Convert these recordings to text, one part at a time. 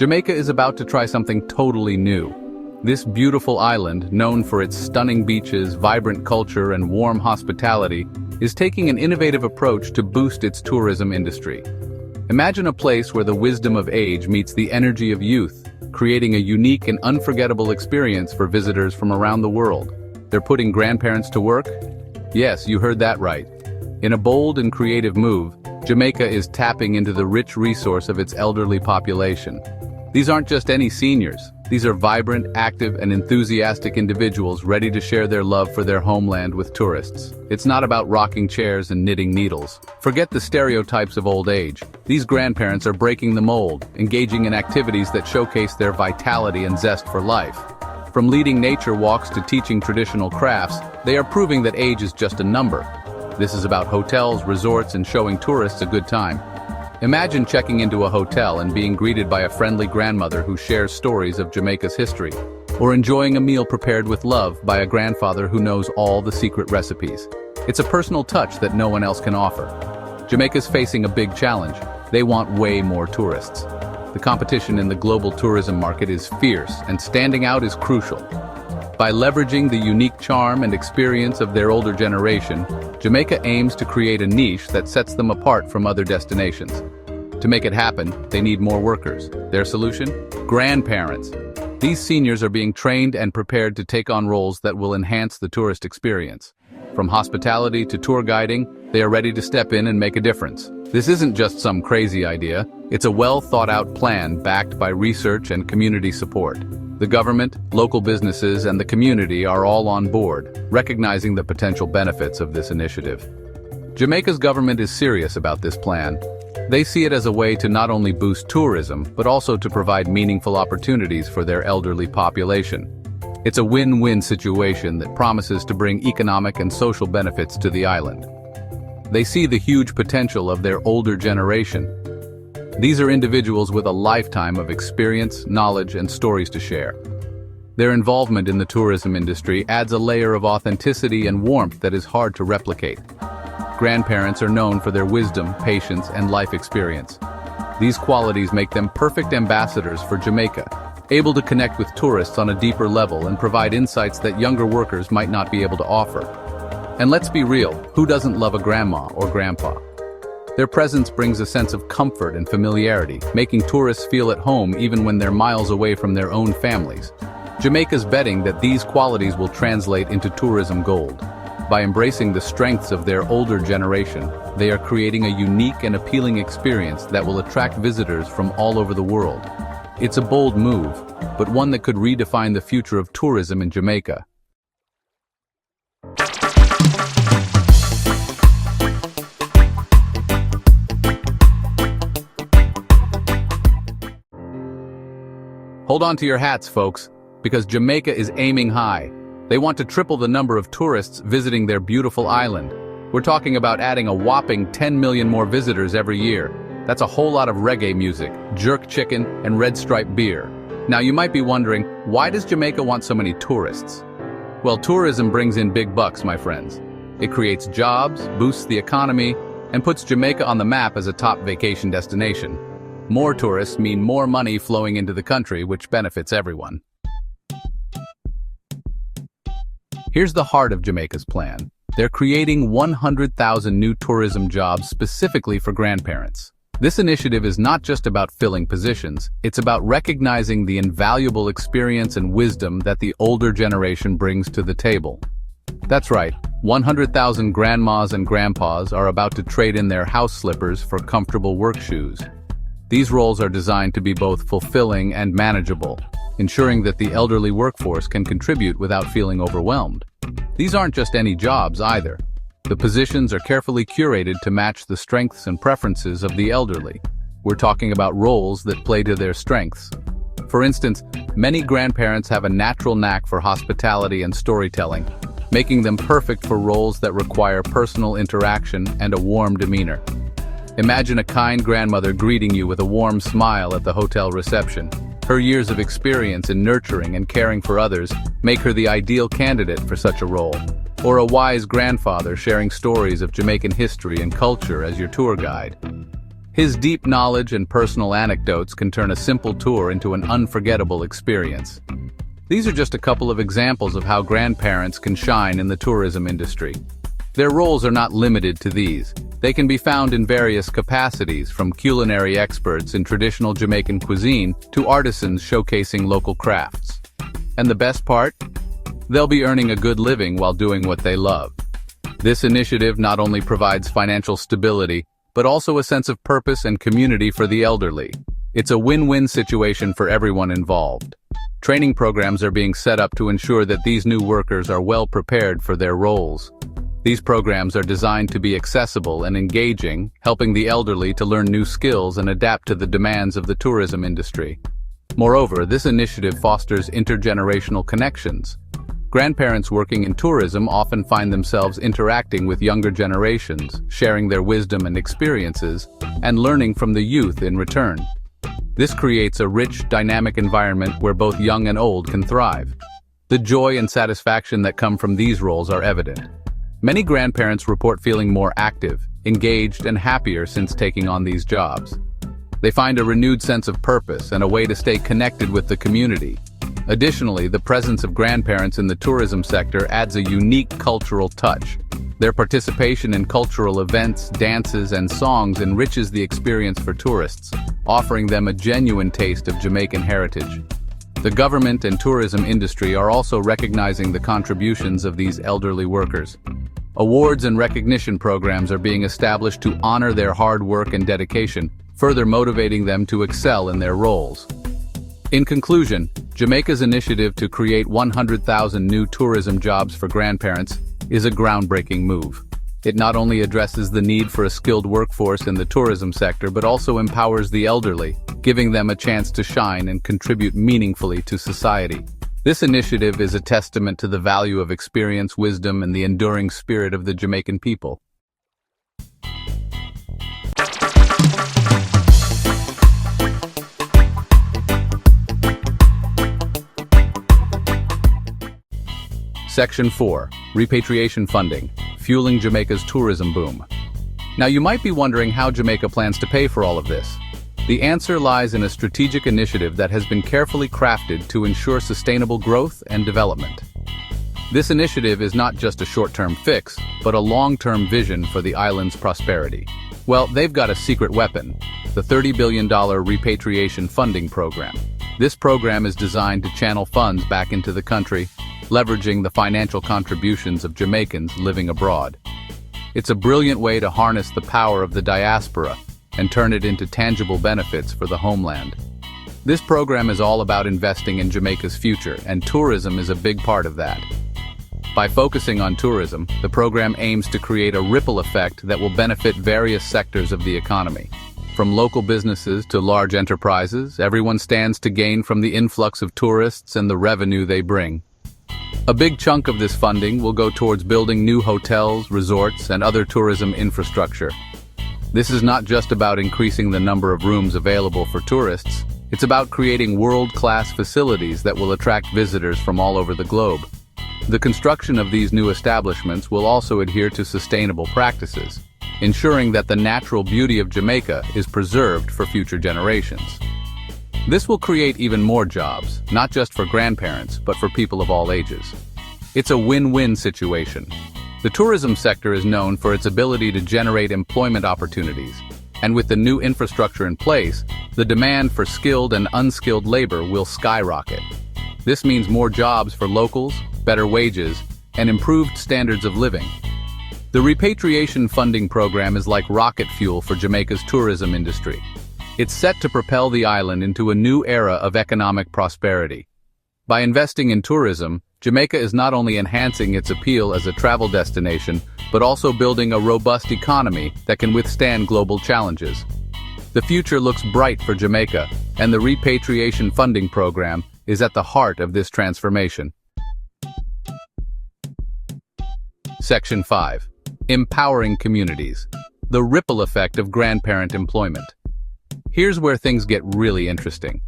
Jamaica is about to try something totally new. This beautiful island, known for its stunning beaches, vibrant culture, and warm hospitality, is taking an innovative approach to boost its tourism industry. Imagine a place where the wisdom of age meets the energy of youth, creating a unique and unforgettable experience for visitors from around the world. They're putting grandparents to work? Yes, you heard that right. In a bold and creative move, Jamaica is tapping into the rich resource of its elderly population. These aren't just any seniors. These are vibrant, active, and enthusiastic individuals ready to share their love for their homeland with tourists. It's not about rocking chairs and knitting needles. Forget the stereotypes of old age. These grandparents are breaking the mold, engaging in activities that showcase their vitality and zest for life. From leading nature walks to teaching traditional crafts, they are proving that age is just a number. This is about hotels, resorts, and showing tourists a good time. Imagine checking into a hotel and being greeted by a friendly grandmother who shares stories of Jamaica's history, or enjoying a meal prepared with love by a grandfather who knows all the secret recipes. It's a personal touch that no one else can offer. Jamaica's facing a big challenge. They want way more tourists. The competition in the global tourism market is fierce, and standing out is crucial. By leveraging the unique charm and experience of their older generation, Jamaica aims to create a niche that sets them apart from other destinations. To make it happen, they need more workers. Their solution? Grandparents. These seniors are being trained and prepared to take on roles that will enhance the tourist experience. From hospitality to tour guiding, they are ready to step in and make a difference. This isn't just some crazy idea. It's a well-thought-out plan backed by research and community support. The government, local businesses, and the community are all on board, recognizing the potential benefits of this initiative. Jamaica's government is serious about this plan. They see it as a way to not only boost tourism, but also to provide meaningful opportunities for their elderly population. It's a win-win situation that promises to bring economic and social benefits to the island. They see the huge potential of their older generation. These are individuals with a lifetime of experience, knowledge, and stories to share. Their involvement in the tourism industry adds a layer of authenticity and warmth that is hard to replicate. Grandparents are known for their wisdom, patience, and life experience. These qualities make them perfect ambassadors for Jamaica, able to connect with tourists on a deeper level and provide insights that younger workers might not be able to offer. And let's be real, who doesn't love a grandma or grandpa? Their presence brings a sense of comfort and familiarity, making tourists feel at home even when they're miles away from their own families. Jamaica's betting that these qualities will translate into tourism gold. By embracing the strengths of their older generation, they are creating a unique and appealing experience that will attract visitors from all over the world. It's a bold move, but one that could redefine the future of tourism in Jamaica. Hold on to your hats, folks, because Jamaica is aiming high. They want to triple the number of tourists visiting their beautiful island. We're talking about adding a whopping 10 million more visitors every year. That's a whole lot of reggae music, jerk chicken, and red stripe beer. Now you might be wondering, why does Jamaica want so many tourists? Well, tourism brings in big bucks, my friends. It creates jobs, boosts the economy, and puts Jamaica on the map as a top vacation destination. More tourists mean more money flowing into the country, which benefits everyone. Here's the heart of Jamaica's plan. They're creating 100,000 new tourism jobs specifically for grandparents. This initiative is not just about filling positions, it's about recognizing the invaluable experience and wisdom that the older generation brings to the table. That's right, 100,000 grandmas and grandpas are about to trade in their house slippers for comfortable work shoes. These roles are designed to be both fulfilling and manageable, ensuring that the elderly workforce can contribute without feeling overwhelmed. These aren't just any jobs either. The positions are carefully curated to match the strengths and preferences of the elderly. We're talking about roles that play to their strengths. For instance, many grandparents have a natural knack for hospitality and storytelling, making them perfect for roles that require personal interaction and a warm demeanor. Imagine a kind grandmother greeting you with a warm smile at the hotel reception. Her years of experience in nurturing and caring for others make her the ideal candidate for such a role. Or a wise grandfather sharing stories of Jamaican history and culture as your tour guide. His deep knowledge and personal anecdotes can turn a simple tour into an unforgettable experience. These are just a couple of examples of how grandparents can shine in the tourism industry. Their roles are not limited to these. They can be found in various capacities, from culinary experts in traditional Jamaican cuisine to artisans showcasing local crafts. And the best part? They'll be earning a good living while doing what they love. This initiative not only provides financial stability, but also a sense of purpose and community for the elderly. It's a win-win situation for everyone involved. Training programs are being set up to ensure that these new workers are well prepared for their roles. These programs are designed to be accessible and engaging, helping the elderly to learn new skills and adapt to the demands of the tourism industry. Moreover, this initiative fosters intergenerational connections. Grandparents working in tourism often find themselves interacting with younger generations, sharing their wisdom and experiences, and learning from the youth in return. This creates a rich, dynamic environment where both young and old can thrive. The joy and satisfaction that come from these roles are evident. Many grandparents report feeling more active, engaged, and happier since taking on these jobs. They find a renewed sense of purpose and a way to stay connected with the community. Additionally, the presence of grandparents in the tourism sector adds a unique cultural touch. Their participation in cultural events, dances, and songs enriches the experience for tourists, offering them a genuine taste of Jamaican heritage. The government and tourism industry are also recognizing the contributions of these elderly workers. Awards and recognition programs are being established to honor their hard work and dedication, further motivating them to excel in their roles. In conclusion, Jamaica's initiative to create 100,000 new tourism jobs for grandparents is a groundbreaking move. It not only addresses the need for a skilled workforce in the tourism sector, but also empowers the elderly, giving them a chance to shine and contribute meaningfully to society. This initiative is a testament to the value of experience, wisdom, and the enduring spirit of the Jamaican people. Section 4. Repatriation Funding, Fueling Jamaica's Tourism Boom. Now you might be wondering how Jamaica plans to pay for all of this. The answer lies in a strategic initiative that has been carefully crafted to ensure sustainable growth and development. This initiative is not just a short-term fix, but a long-term vision for the island's prosperity. Well, they've got a secret weapon, the $30 billion Repatriation Funding Program. This program is designed to channel funds back into the country, leveraging the financial contributions of Jamaicans living abroad. It's a brilliant way to harness the power of the diaspora and turn it into tangible benefits for the homeland. This program is all about investing in Jamaica's future, and tourism is a big part of that. By focusing on tourism, the program aims to create a ripple effect that will benefit various sectors of the economy. From local businesses to large enterprises, everyone stands to gain from the influx of tourists and the revenue they bring. A big chunk of this funding will go towards building new hotels, resorts, and other tourism infrastructure. This is not just about increasing the number of rooms available for tourists, it's about creating world-class facilities that will attract visitors from all over the globe. The construction of these new establishments will also adhere to sustainable practices, ensuring that the natural beauty of Jamaica is preserved for future generations. This will create even more jobs, not just for grandparents, but for people of all ages. It's a win-win situation. The tourism sector is known for its ability to generate employment opportunities, and with the new infrastructure in place, the demand for skilled and unskilled labor will skyrocket. This means more jobs for locals, better wages, and improved standards of living. The Repatriation Funding Program is like rocket fuel for Jamaica's tourism industry. It's set to propel the island into a new era of economic prosperity. By investing in tourism, Jamaica is not only enhancing its appeal as a travel destination, but also building a robust economy that can withstand global challenges. The future looks bright for Jamaica, and the Repatriation Funding Program is at the heart of this transformation. Section 5. Empowering Communities, the ripple effect of grandparent employment. Here's where things get really interesting.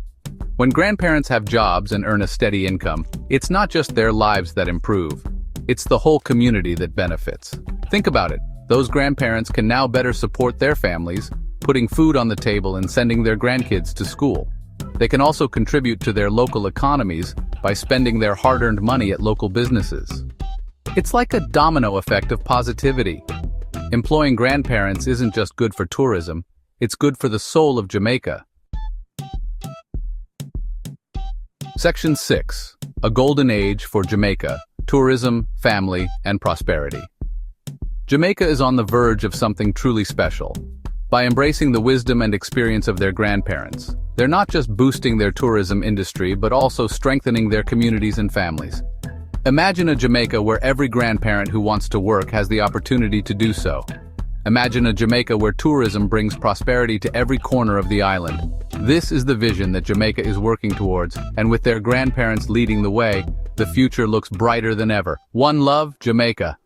When grandparents have jobs and earn a steady income, it's not just their lives that improve. It's the whole community that benefits. Think about it. Those grandparents can now better support their families, putting food on the table and sending their grandkids to school. They can also contribute to their local economies by spending their hard-earned money at local businesses. It's like a domino effect of positivity. Employing grandparents isn't just good for tourism, it's good for the soul of Jamaica. Section 6. A Golden Age for Jamaica: Tourism, Family, and Prosperity. Jamaica is on the verge of something truly special. By embracing the wisdom and experience of their grandparents, they're not just boosting their tourism industry but also strengthening their communities and families. Imagine a Jamaica where every grandparent who wants to work has the opportunity to do so. Imagine a Jamaica where tourism brings prosperity to every corner of the island. This is the vision that Jamaica is working towards, and with their grandparents leading the way, the future looks brighter than ever. One love, Jamaica.